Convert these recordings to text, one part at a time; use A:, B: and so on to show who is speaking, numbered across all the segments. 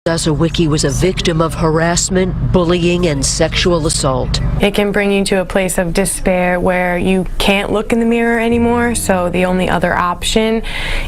A: Osawicki was a victim of harassment, bullying, and sexual assault.
B: It can bring you to a place of despair where you can't look in the mirror anymore, so the only other option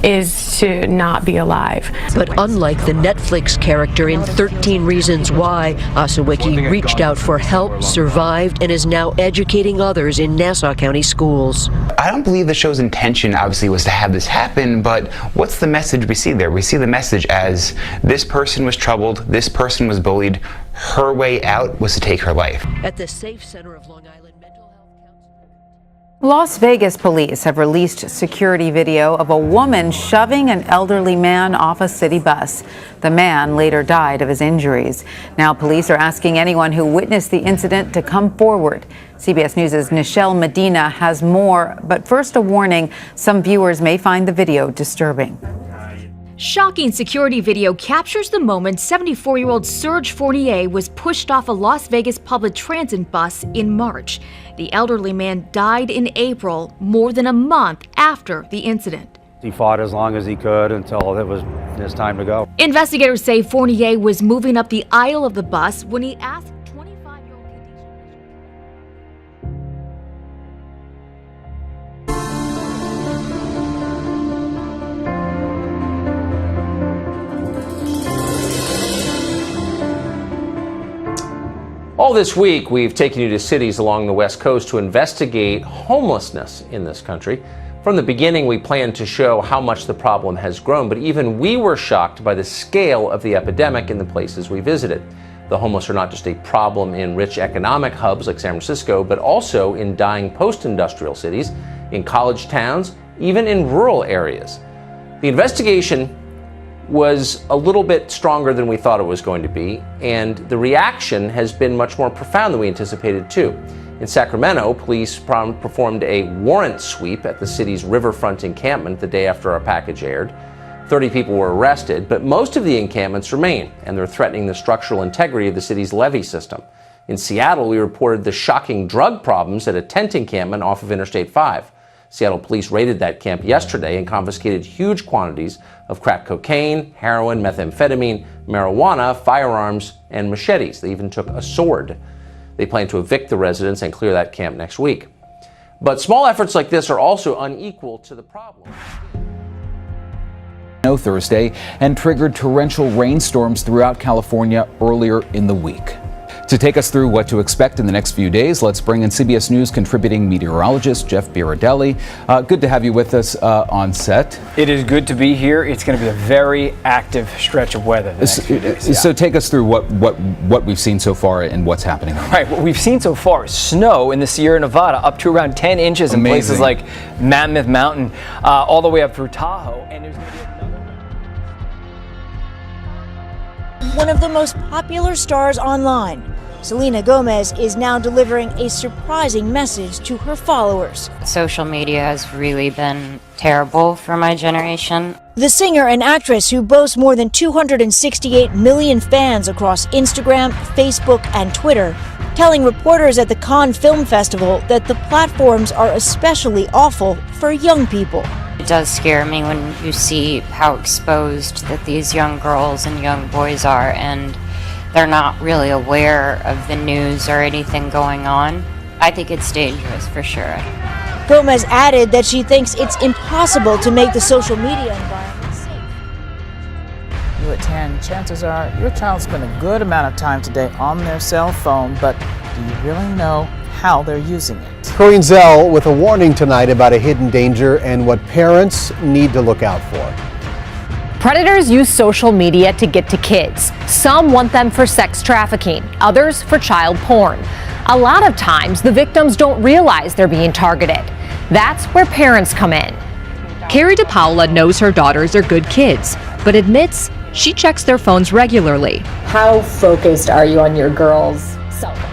B: is to not be alive.
A: But unlike the Netflix character in 13 Reasons Why, Osawicki reached out for help, survived, and is now educating others in Nassau County schools.
C: I don't believe the show's intention, obviously, was to have this happen, but what's the message we see there? We see the message as this person was troubled, this person was bullied, her way out was to take her life.
A: At the Safe Center of Long Island Mental Health Counseling.
D: Las Vegas police have released security video of a woman shoving an elderly man off a city bus. The man later died of his injuries. Now police are asking anyone who witnessed the incident to come forward. CBS News' Nichelle Medina has more, but first a warning, some viewers may find the video disturbing.
E: Shocking security video captures the moment 74-year-old Serge Fournier was pushed off a Las Vegas public transit bus in March. The elderly man died in April, more than a month after the incident.
F: He fought as long as he could until it was his time to go.
E: Investigators say Fournier was moving up the aisle of the bus when he asked 25-year-old Khadijah.
G: All this week, we've taken you to cities along the West Coast to investigate homelessness in this country. From the beginning, we planned to show how much the problem has grown, but even we were shocked by the scale of the epidemic in the places we visited. The homeless are not just a problem in rich economic hubs like San Francisco, but also in dying post-industrial cities, in college towns, even in rural areas. The investigation was a little bit stronger than we thought it was going to be, and the reaction has been much more profound than we anticipated too. In Sacramento, police performed a warrant sweep at the city's riverfront encampment the day after our package aired. 30 people were arrested, but most of the encampments remain, and they're threatening the structural integrity of the city's levee system. In Seattle, we reported the shocking drug problems at a tent encampment off of Interstate 5. Seattle police raided that camp yesterday and confiscated huge quantities of crack cocaine, heroin, methamphetamine, marijuana, firearms, and machetes. They even took a sword. They plan to evict the residents and clear that camp next week. But small efforts like this are also unequal to the problem.
H: Thursday and triggered torrential rainstorms throughout California earlier in the week. To take us through what to expect in the next few days, let's bring in CBS News contributing meteorologist Jeff Birardelli. Good to have you with us on set.
I: It is good to be here. It's going to be a very active stretch of weather the next few days. Yeah.
H: So take us through what we've seen so far and what's happening.
I: Right, what we've seen so far is snow in the Sierra Nevada, up to around 10 inches in places like Mammoth Mountain, all the way up through Tahoe. And there's going to be
J: one of the most popular stars online, Selena Gomez, is now delivering a surprising message to her followers.
K: Social media has really been terrible for my generation.
J: The singer and actress, who boasts more than 268 million fans across Instagram, Facebook, and Twitter, telling reporters at the Cannes Film Festival that the platforms are especially awful for young people.
K: It does scare me when you see how exposed that these young girls and young boys are, and they're not really aware of the news or anything going on. I think it's dangerous for sure.
J: Gomez added that she thinks it's impossible to make the social media environment safe.
L: You at 10, chances are your child spent a good amount of time today on their cell phone, but do you really know how they're using it?
M: Corinne Zell with a warning tonight about a hidden danger and what parents need to look out for.
N: Predators use social media to get to kids. Some want them for sex trafficking, others for child porn. A lot of times, the victims don't realize they're being targeted. That's where parents come in.
O: Carrie DePaula knows her daughters are good kids, but admits she checks their phones regularly.
P: How focused are you on your girls' cell phones?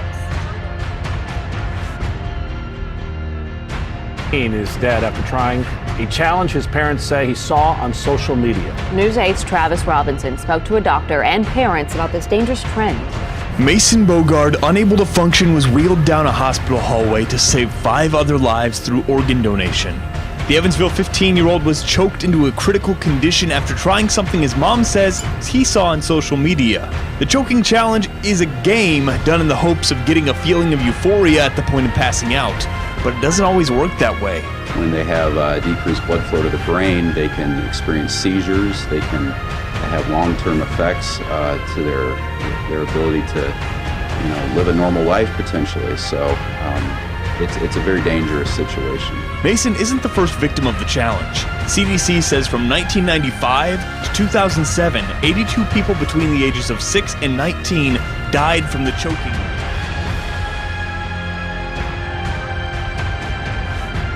Q: Is dead after trying a challenge his parents say he saw on social media.
R: News 8's Travis Robinson spoke to a doctor and parents about this dangerous trend.
S: Mason Bogard, unable to function, was wheeled down a hospital hallway to save 5 other lives through organ donation. The Evansville 15-year-old was choked into a critical condition after trying something his mom says he saw on social media. The choking challenge is a game done in the hopes of getting a feeling of euphoria at the point of passing out, but it doesn't always work that way.
T: When they have decreased blood flow to the brain, they can experience seizures. They can have long-term effects to their ability to, live a normal life potentially. So it's a very dangerous situation.
S: Mason isn't the first victim of the challenge. CDC says from 1995 to 2007, 82 people between the ages of 6 and 19 died from the choking.